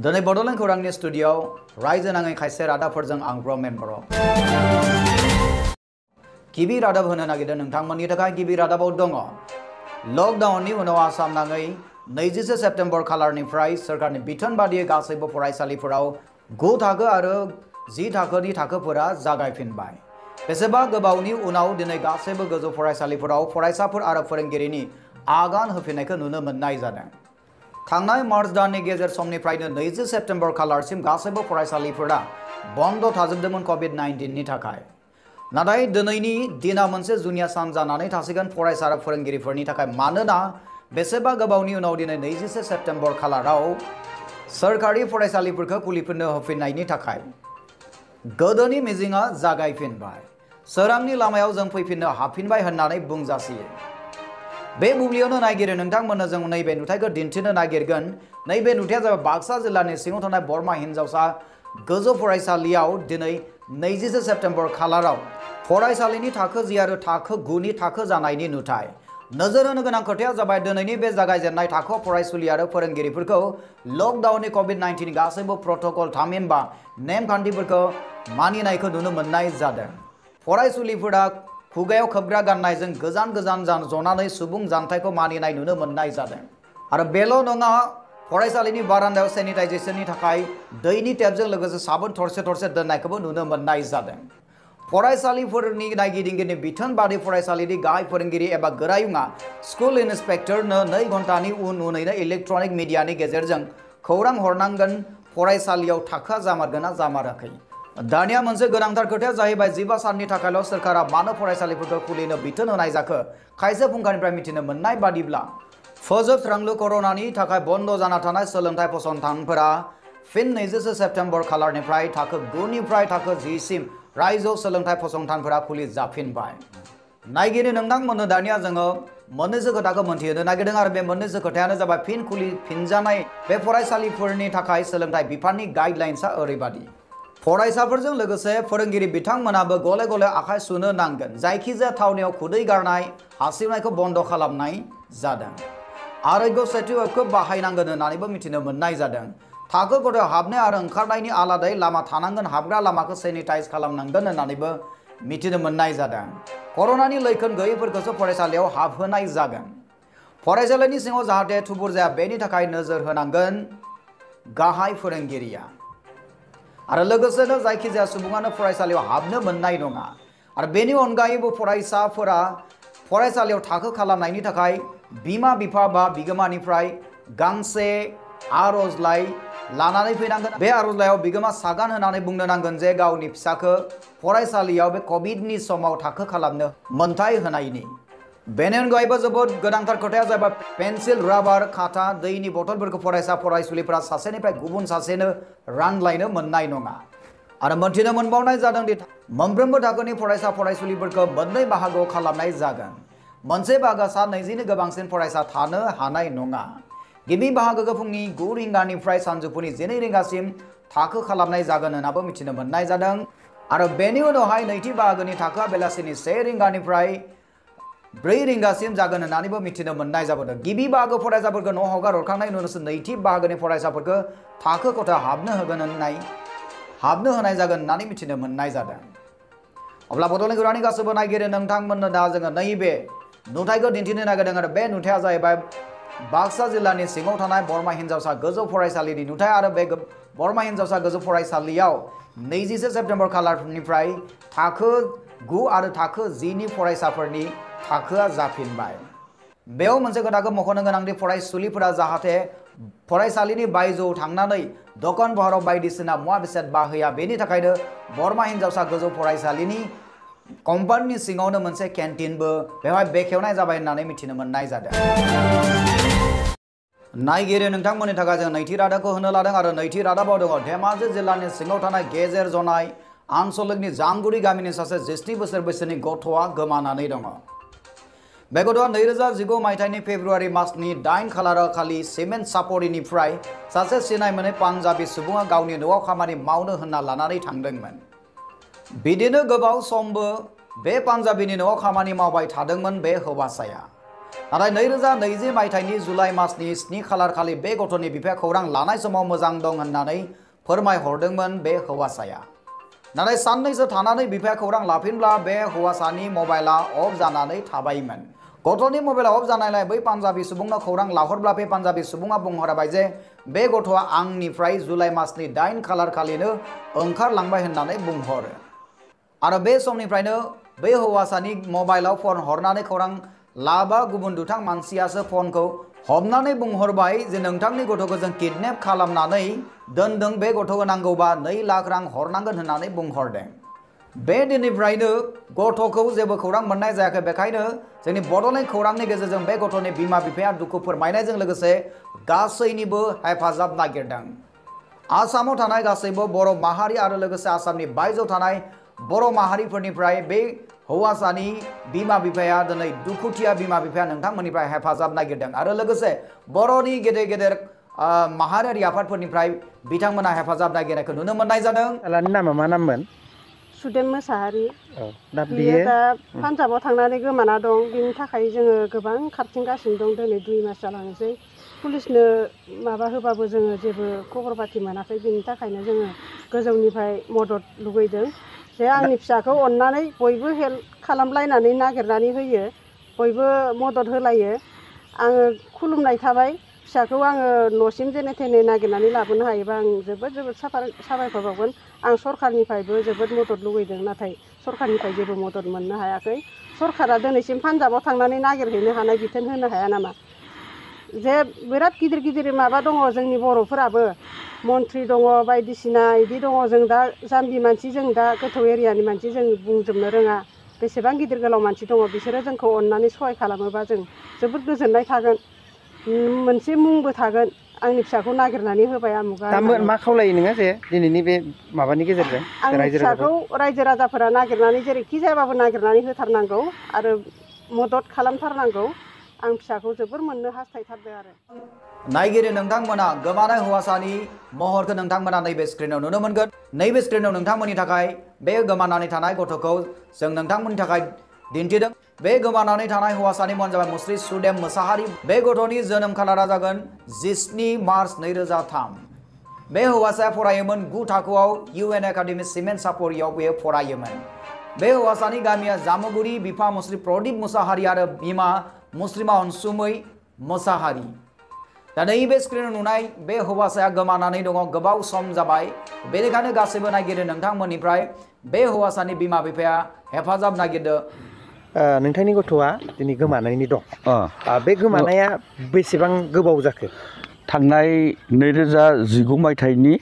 दिनै बड'लेण्ड खौरांनि स्टुडिय'आव रायजो नाङै खायसे रादाबफोरजों आं ब्रह्मेन बर'। गिबि रादाब होनो नागिरदों नोंथांमोननि थाखाय। गिबि रादाबाव दङ लकडाउननि उनाव आसाम नाङै 21 सेप्तेम्बर खालारनिफ्राय सोरखारनि बिथोन बादियै गासैबो फरायसालिफोराव 9 थाखो आरो 10 थाखोनि थाखोफोरा जागायफिनबाय। बेसेबा गोबावनि उनाव दिनै गासैबो गोजौ फरायसालिफोराव फरायसाफोर आरो फोरोंगिरिनि आगान होफिननायखौ नुनो मोननाय जादों। थांनाय मार्च दाननि गेजेर समनिफ्रायनो 20 सेप्तेम्बर खालारसिम गासैबो फरायसालिफोरा बन्द थाजोबदोंमोन कभिड-19 नि थाखाय। नाथाय दिनैनि दिना मोनसे जुनिया सान जानानै थासिगोन फरायसा आरो फोरोंगिरिफोरनि थाखाय, मानोना बेसेबा गोबावनि उनाव दिनै 21 सेप्तेम्बर खालाराव सोरखारि फरायसालिफोरखौ खुलिफिननो होफिननायनि थाखाय गोदोनि मिजिंआ जागायफिनबाय। सोरांनि लामायाव जों फैफिननो हाफिनबाय होननानै बुंजासियो। बे बुब्लियावनो नायगिरो नोंथांमोननो जों नैबे नुथायखौ दिन्थिनो नागिरगोन। नैबे नुथाया जाबाय बाक्सा जिल्लानि सिङाव थानाय बरमा हिनजावसा गोजौ फरायसालियाव दिनै 21 सेप्तेम्बर खालाराव फरायसालिनि थाखो 10 आरो थाखो 9 नि थाखो जानायनि नुथाय। नोजोर होनो गोनां खोथाया जाबाय दिनैनि बे जागायजेननाय थाखोआव फरायसुलि आरो फोरोंगिरिफोरखौ लकडाउननि कभिड-19 गासैबो प्रट'कल थामहिनबा नेमखान्थिफोरखौ मानिनायखौ नुनो मोननाय जादों। फरायसुलिफोरा खुगायाव खोबग्रा गाननायजों गोजान गोजान जनानै सुबुं जानथायखौ मानिनाय नुनो मोननाय जादों। आरो बेल' नङा, फरायसालिनि बारान्दायाव सेनिटाइजेसननि थाखाय दैनि टेपजों लोगोसे साबोन थरसे थरसे दोननायखौबो नुनो मोननाय जादों। फरायसालिफोरनि नायगिदिंगिरिनि बिथोन बादि फरायसालिनि गाहाय फोरोंगिरि एबा गोरायुङा स्कुल इन्सपेक्टरनो 2 घन्टानि उनैनो इलेक्ट्रनिक मिडियानि गेजेरजों खौरां हरनांगोन फरायसालियाव थाखोआ जामारगोन ना जामाराखै। दानिया मोनसे गोनांथार खोथाया जाहैबाय 15 साननि थाखायल' सोरखारा मानो फरायसालिफोरखौ खुलिनो बिथोन होनाय जाखो। खायसे फुंखानिफ्राय मिथिनो मोननाय बादिब्ला फोजोबस्रांलु कर'नानि थाखाय बन्द जाना थानाय सोलोंथाइ फसंथानफोरा फिन 21 सेप्तेम्बर खालारनिफ्राय थाखो 9 निफ्राय थाखो 10 सिम रायजोआव सोलोंथाइ फसंथानफोरा खुलि जाफिनबाय। नायगिरि नोंथांमोननो दानिया जोङो मोननैसो खोथाखौ मोनथिहोनो नागिरदों आरो बे मोननैसो खोथायानो जाबाय फिन खुलिफिनजानाय बे फरायसालिफोरनि थाखाय सोलोंथाइ बिफाननि गाइडलाइन्सआ ओरैबादि। फरायसाफोरजों लोगोसे फोरोंगिरि बिथांमोनाबो गले गले आखाइ सुनो नांगोन। जायखिजाया थावनियाव खुदै गारनाय हासिवनायखौ बन्द खालामनाय जादों। आरोग्य सेतुखौ बाहायनांगोन होननानैबो मिथिनो मोननाय जादों। थाखो खथायाव हाबनाय आरो ओंखारनायनि आलादायै लामा थानांगोन। हाबग्रा लामाखौ सेनिटाइज खालामनांगोन होननानैबो मिथिनो मोननाय जादों। कर'नानि लैखोन गैयैफोरखौसो फरायसालियाव हाबहोनाय जागोन। फरायसालिनि सिङाव जाहाथे थुबुर जाया बेनि थाखाय नोजोर होनांगोन गाहाय फोरोंगिरिया। आरो लोगोसेनो जायखिजाया सुबुङानो फरायसालियाव हाबनो मोननाय नङा। आरो बेनि अनगायैबो फरायसाफोरा फरायसालियाव थाखो खालामनायनि थाखाय बिमा बिफा बा बिगोमानिफ्राय गांसे आर'जलाइ लानानै फैनांगोन। बे आर'जलाइयाव बिगोमा सागान होनानै बुंनो नांगोन जे गावनि फिसाखौ फरायसालियाव बे कभिडनि समाव थाखो खालामनो मोन्थाय होनायनि। बेनि अनगायैबो जोबोद गोनांथार खोथाया जाबाय पेन्सिल, राबार, खाथा, दैनि बथलफोरखौ फरायसा फरायसुलिफोरा सासेनिफ्राय गुबुन सासेनो रानलायनो मोननाय नङा। आरो मोनथिनो मोनबावनाय जादों दि मोनफ्रोमबो थाखोनि फरायसा फरायसुलिफोरखौ मोननै बाहागोआव खालामनाय जागोन। मोनसे बाहागोआ सा 20 नि गोबांसिन फरायसा थानो हानाय नङा। गिबि बाहागोखौ फुंनि 9 रिंगानिफ्राय सानजौफुनि 12 रिंगासिम थाखो खालामनाय जागोन होननाबो मिथिनो मोननाय जादों। आरो बेनि उनावहाय नैथि बाहागोनि थाखोआ बेलासिनि 1 रिंगानिफ्राय 4 रिंगासिम जागोन होननानैबो मिथिनो मोननाय जाबोदों। गिबि बाहागो फरायसाफोरखौ न' हगार हरखांनायनि उनावसो नैथि बाहागोनि फरायसाफोरखौ थाखो खथायाव हाबनो होनाय जागोन होननानै मिथिनो मोननाय जादों। अब्ला बड'लेण्ड खौरांनि गासैबो नायगिरि नोंथांमोननो दा जोङो नैबे नुथायखौ दिन्थिनो नागिरदों आरो बे नुथाया जाहैबाय बाक्सा जिल्लानि सिङाव थानाय बरमा हिनजावसा गोजौ फरायसालिनि नुथाय। आरो बे बरमा हिनजावसा गोजौ फरायसालियाव 21 सेप्तेम्बर खालारनिफ्राय थाखो 9 आरो थाखो 10 नि फरायसाफोरनि थाखोआ जाफिनबाय। बेयाव मोनसे खोथाखौ मख'नो गोनांदि फरायसुलिफोरा जाहाथे फरायसालिनि बायजोआव थांनानै दखान बहाराव बायदिसिना मुवा बेसाद बाहैया, बेनि थाखायनो बरमा हिनजावसा गोजौ फरायसालिनि कम्पाउन्डनि सिङावनो मोनसे केन्टिनबो बेवहाय बेखेवनाय जाबाय होननानै मिथिनो मोननाय जादों। नायगिरि नोंथांमोननि थाखाय जों नैथि रादाबखौ होनो लादों आरो नैथि रादाबाव दङ धेमाजि जिल्लानि सिङाव थानाय गेजेर जनाय आनसलिकनि जामगुरि गामिनि सासे 17 बोसोर बैसोनि गथ'आ गोमानानै दङ। बे गथ'आ 2019 मायथाइनि फेब्रुवारि मासनि 8 खालाराव खालि सिमेन्ट सापरिनिफ्राय सासे सिनाय मोनै पान्जाबि सुबुङा गावनि न'आव खामानि मावनो होनना लानानै थांदोंमोन। बिदिनो गोबाव समबो बे पान्जाबिनि न'आव खामानि मावबाय थादोंमोन बे हौवासाया। नाथाय 2020 मायथाइनि जुलाइ मासनि 7 खालार खालि बे गथ'नि बिफाया खौरां लानाय समाव मोजां दं होननानै फोरमायहरदोंमोन बे हौवासाया। नाथाय साननैसो थानानै बिफाया खौरां लाफिनब्ला बे हौवासानि मबाइला अफ जानानै थाबायमोन। गथ'नि मबाइला अफ जानायलाय बै पान्जाबि सुबुंनो खौरां लाहरब्ला बे पान्जाबि सुबुङा बुंहरबाय जे बे गथ'आ आंनिफ्राय जुलाइ मासनि 8 खालार खालिनो ओंखारलांबाय होननानै बुंहरो। आरो बे समनिफ्रायनो बे हौवासानि मबाइलाव फन हरनानै खौरां लाबा गुबुन दुथां मानसियासो फनखौ हमनानै बुंहरबाय जे नोंथांनि गथ'खौ जों किडनेप खालामनानै दोनदों, बे गथ'खौ नांगौबा 2 लाख रां हरनांगोन होननानै बुंहरदों। बे दिननिफ्रायनो गथ'खौ जेबो खौरां मोननाय जायाखै। बेखायनो जोंनि बड'लेण्ड खौरांनि गेजेरजों बे गथ'नि बिमा बिफाया दुखु फोरमायनायजों लोगोसे गासैनिबो हेफाजाब नागिरदों। आसामाव थानाय गासैबो बर' माहारि आरो लोगोसे आसामनि बायजोआव थानाय बर' माहारिफोरनिफ्राय बे हौवासानि बिमा बिफाया दिनै दुखुथिया बिमा बिफाया नोंथांमोननिफ्राय हेफाजाब नागिरदों आरो लोगोसे बर'नि गेदेर गेदेर माहारियारि आफादफोरनिफ्राय बिथांमोना हेफाजाब नागिरनायखौ नुनो मोननाय जादों। फिसालानि नामा मा नाममोन? सुदेम मोसाहारि। दा बियो दा पान्जाबाव थांनानै गोमाना दं। बिनि थाखाय जोङो गोबां खारथिंगासिनो दं। दिनै 2 मास जालांनोसै। पुलिसनो माबा होबाबो जोङो जेबो खबर पाति मोनाखै। बिनि थाखायनो जोङो गोजौनिफ्राय मदद लुगैदों जे आंनि फिसाखौ अननानै बयबो हेल्प खालामलायनानै नागिरनानै होयो, बयबो मदद होलायो। आङो खुलुमनाय थाबाय। फिसाखौ आङो न'सिम जेने थेने नागिरनानै लाबोनो हायोबा आं जोबोद साबायखर बावगोन। आं सरखारनिफ्रायबो जोबोद मदद लुगैदों, नाथाय सरखारनिफ्राय जेबो मदद मोननो हायाखै। सरखारा दिनैसिम पान्जाबाव थांनानै नागिरहैनो हानाय बिथोन होनो हाया नामा? जे बिराद गिदिर गिदिर माबा दङ जोंनि बर'फोराबो, मन्त्रि दङ, बायदिसिना इदि दङ। जों दा जाम्बि मानसि, जों दा गोथौ एरियानि मानसि, जों बुंजोबनो रोङा। बेसेबां गिदिर गोलाव मानसि दङ, बिसोरो जोंखौ अननानै सहाय खालामोबा जों जोबोद गोजोननाय थागोन। मोनसे मुंबो थागोन, आंनि फिसाखौ नागिरनानै होबाय आमुगा। दा मा खावलायो नोङो जे दिनैनि बे माबानि गेजेरजों आंनि फिसाखौ रायजो राजाफोरा नागिरनानै जेरैखि जायाबाबो नागिरनानै होथारनांगौ आरो मदद खालामथारनांगौ। आं फिसाखौ जोबोर मोननो हास्थायथारदों आरो। नायगिरि नोंथांमोना गोमानाय हौवासानि महरखौ नोंथांमोना नैबे स्क्रिनाव नुनो मोनगोन। नैबे स्क्रिनाव नोंथांमोननि थाखाय बे गोमानानै थानाय गथ'खौ जों नोंथांमोननि थाखाय दिन्थिदों। बे गोमानानै थानाय हौवासानि मुङानो जाबाय मुस्रि सुदेम मोसाहारि। बे गथ'नि जोनोम खालारा जागोन 17 मार्च 2003। बे हौवासाया फरायोमोन 9 थाखोआव UN एकाडेमि सिमेन्ट सापरियाव बेयो फरायोमोन। बे हौवासानि गामिया जामुगुरि, बिफा मुस्रि प्रदीप मोसाहारि आरो बिमा मुस्रिमा अनसुमै मोसाहारि। दा नैबे स्क्रिनाव नुनाय बे हौवासाया गोमानानै दङ, गोबाव सम जाबाय। बेनिखायनो गासैबो नागिरो नोंथांमोननिफ्राय बे हौवासानि बिमा बिफाया हेफाजाब नागिरदो। नोंथांनि गथ'आ दिनै गोमानायनि दं। बे गोमानाया बेसेबां गोबाव जाखो? थांनाय 2019 मायथाइनि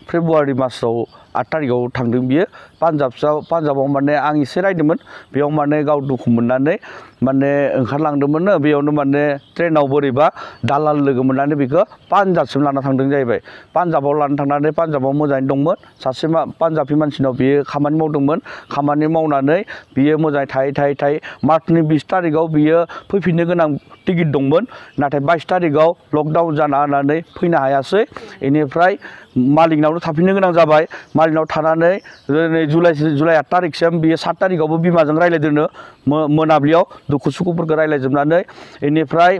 फेब्रुवारि मासाव 8 तारिखआव थांदों बियो। पान्जाबाव माने आं एसे रायदोंमोन, बेयाव माने गाव दुखु मोननानै माने ओंखारलांदोंमोन। बेयावनो माने ट्रेनाव बोरैबा दालाल लोगो मोननानै बेखौ पान्जाबसिम लाना थांदों जाहैबाय। पान्जाबाव लाना थांनानै पान्जाबाव मोजाङै दंमोन। सासे पान्जाबि मानसिनाव बियो खामानि मावदोंमोन। खामानि मावनानै बियो मोजाङै थायै मार्चनि 20 तारिखआव बियो फैफिननो गोनां टिकेट दंमोन। नाथाय 22 तारिखआव लकडाउन जाना होनानै फैनो हायासै। बेनिफ्राय मालिकनावनो थाफिननो गोनां जाबाय। मालिकनाव थानानै जुलाइ 8 तारिखसिम बियो 7 तारिखआवबो बिमाजों रायज्लायदोंनो मोनाब्लियाव दुखु सुखुफोरखौ रायज्लायजोबनानै। बेनिफ्राय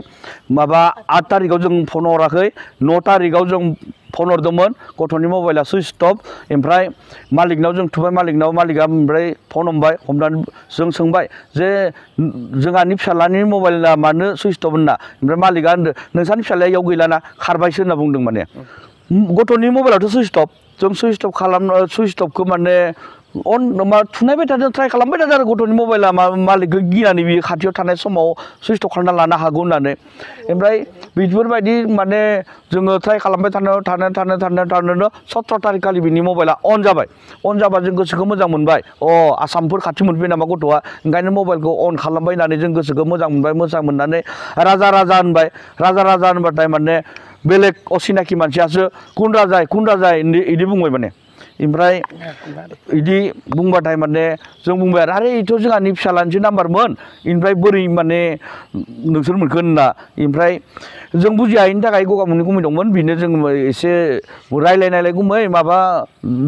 8 तारिखआव जों फन हराखै। 9 तारिखआव जों फन हरदोंमोन, गथ'नि मबाइला सुइच अफ। ओमफ्राय मालिकनाव जों थुबाय, मालिकआ ओमफ्राय फन हमबाय। हमनानै जों सोंबाय जे जोंहानि फिसालानि मबाइला मानो सुइच अफ होनना। ओमफ्राय मालिकआ होनदों नोंसानि फिसालाया इयाव गैलाना खारबायसो होनना बुंदों। माने गथ'नि मबाइलाथ' सुइच अफ। जों सुइच अफखौ माने थुनायबाय थादों, ट्राइ खालामबाय थादों आरो गथ'नि मबाइला मालिकखौ गिनानै बियो खाथियाव थानाय समाव सुइच अफ खालामना लानो हागौ होननानै। ओमफ्राय बेफोरबायदि माने जोङो ट्राइ खालामबाय थानो 17 तारिख खालि बिनि मबाइला अन जाबाय। अन जाबा जों गोसोखौ मोजां मोनबाय। आसामफोर खाथि मोनफैबाय नामा गथ'आ, ओंखायनो मबाइलखौ अन खालामबाय होननानै जों गोसोखौ मोजां मोनबाय। मोजां मोननानै राजा होनबाय। राजा होनबाथाय माने बेलेग असिनाखि मानसियासो कुन राजा बिदि बुंबाय। माने ओमफ्राय इदि बुंबाथाय माने जों बुंबाय आरो इथ' जोंहानि फिसालानिसो नाम्बारमोन ओमफ्राय बोरै माने नोंसोर मोनखो होनना ओमफ्राय जों बुजि हायैनि थाखाय गगा मोननै गुमै दंमोन बेनो जों एसे रायलायनायलाय गुमै माबा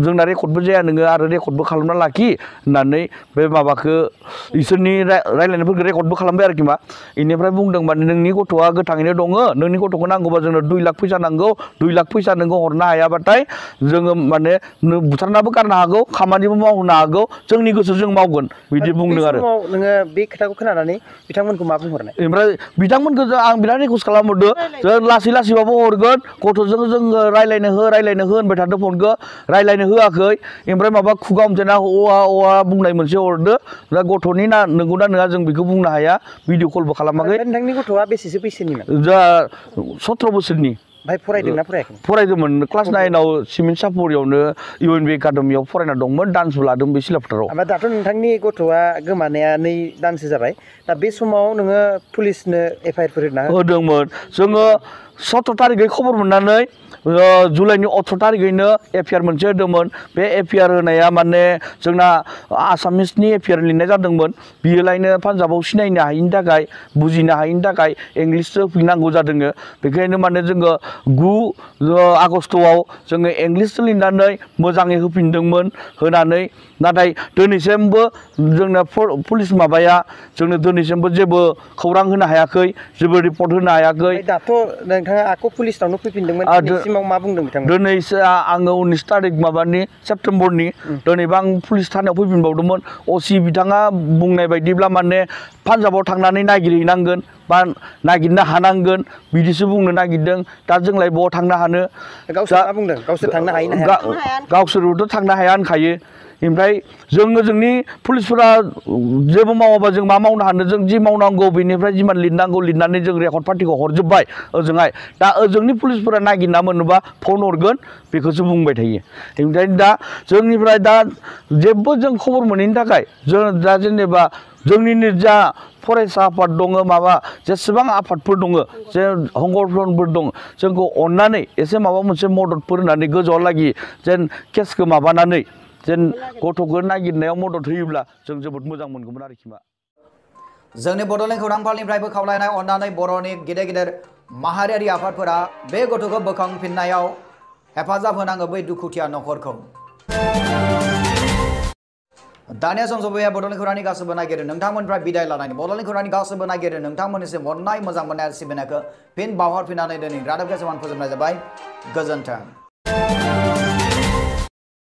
जोंना रेकर्डबो जाया नोङो आरो रेकर्डबो खालामना लाखि होननानै बे माबाखौ इसोरनि रायलायनायफोरखौ रेकर्डबो खालामबाय आरोखि मा इनिफ्राय बुंदों माने नोंनि गथ'आ गोथाङैनो दङ नोंनि गथ'खौ नांगौबा जोंनो 2 लाख फैसा नांगौ 2 लाख फैसा नोङो हरनो हायाबाथाय जोङो माने बुथारनाबो गारनो हागौ खामानिबो मावनो हागौ जोंनि गोसो जों मावगोन बिदि बुंदों आरो नोङो बे खोथाखौ खोनानानै बिथांमोनखौ मा बुंहरनाय ओमफ्राय बिथांमोनखौ आं बिराद रिकुवेस्ट खालामहरदो जों लासै लासैबाबो हरगोन गथ'जों जोङो रायलायनो हो होनबाय थादों फनखौ रायलायनो होआखै ओमफ्राय माबा खुगा हमथेना अआ बुंनाय मोनसे हरदो दा गथ'नि ना नंगौना नङा जों बेखौ बुंनो हाया भिडिअ कलबो खालामाखै नोंथांनि गथ'आ बेसेसो बैसोनिमोन जा 17 बोसोरनि भाई फरायदोंना फरायाखै फरायदोंमोन क्लास 9आव सिमेन्ट सापरियावनो इउएनबि एकाडेमियाव फरायना दंमोन डान्सबो लादों बे सिलाफोथाराव ओमफ्राय दाथ' नोंथांनि गथ'आ गोमानाया 2 दानसो जाबाय दा बे समाव नोङो पुलिसनो एफआइआरफोर होदोंमोन जोङो 17 तारिखै खबर मोननानै जुलाइनि 18 तारिखैनो एफआइआर मोनसे होदोंमोन बे एफआइआर होनाया माने जोंना आसामिसनि एफआइआर लिरनाय जादोंमोन बियोलायनो पान्जाबाव सिनायनो हायिनि थाखाय बुजिनो हायिनि थाखाय इंलिससो होफैनांगौ जादों बेखायनो माने जोङो 9 आगस्टआव जोङो इंलिसजों लिरनानै मोजाङै होफिनदोंमोन होनानै नाथाय दिनैसिमबो जोंना पुलिस माबाया जोंनो दिनैसिमबो जेबो खौरां होनो हायाखै जेबो रिपर्ट होनो हायाखै दाथ' नोंथाङा आको पुलिसनावनो फैफिनदोंमोन दिनैसिमाव मा बुंदों बिथांमोन दिनैसो आङो 19 तारिख माबानि सेप्तेम्बरनि दिनैबो आं पुलिस थानायाव फैफिनबावदोंमोन असि बिथाङा बुंनाय बायदिब्ला माने पान्जाबाव थांनानै नागिरहैनांगोन बा नागिरनो हानांगोन बिदिसो बुंनो नागिरदों दा जोंलाय बहा थांनो हानो गावसोर मा बुंदों गावसोर थांनो हायो ना हाया गावसोरथ' थांनो हाया होनखायो ओमफ्राय जोंनि पुलिसफोरा जेबो मावाबा जों मा मावनो हानो जों जि मावनांगौ बेनिफ्राय जिमान लिरनांगौ लिरनानै जों रेकर्ड पार्टिखौ हरजोब्बाय ओजोंहाय दा ओजोंनि पुलिसफोरा नागिरना मोनोबा फन हरगोन बेखौसो बुंबाय थायो ओमफ्राय दा जोंनिफ्राय दा जेबो जों खबर मोनैनि थाखाय जों दा जेनेबा जोंनिनो जा फरायसा आफाद दङ माबा जेसेबां आफादफोर दङ जे हंगरफोर दङ जोंखौ अननानै एसे माबा मोनसे मददफोर होनानै गोजौआव लागि जेन केसखौ माबानानै जेन गथ'खौ नागिरनायाव मदद होयोब्ला जों जोबोद मोजां मोनगौमोन आरोखि मा जोंनि बड'लेण्ड खौरां फालनिफ्रायबो खावलायनाय अननानै बर'नि गेदेर गेदेर माहारियारि आफादफोरा बे गथ'खौ बोखांफिननायाव हेफाजाब होनांगौ बै दुखुथिया नखरखौ दानिया सम सफैबाय बड'लेण्ड खौरांनि गासैबो नागिरो नोंथांमोननिफ्राय बिदाय लानायनि बड'लेण्ड खौरांनि गासैबो नागिरो नोंथांमोननिसिम अननाय मोजां मोननाय सिबिनायखौ फिन बावहरफिननानै दिनै रादाब गेजेराव फोजोबनाय जाबाय गोजोन्थों।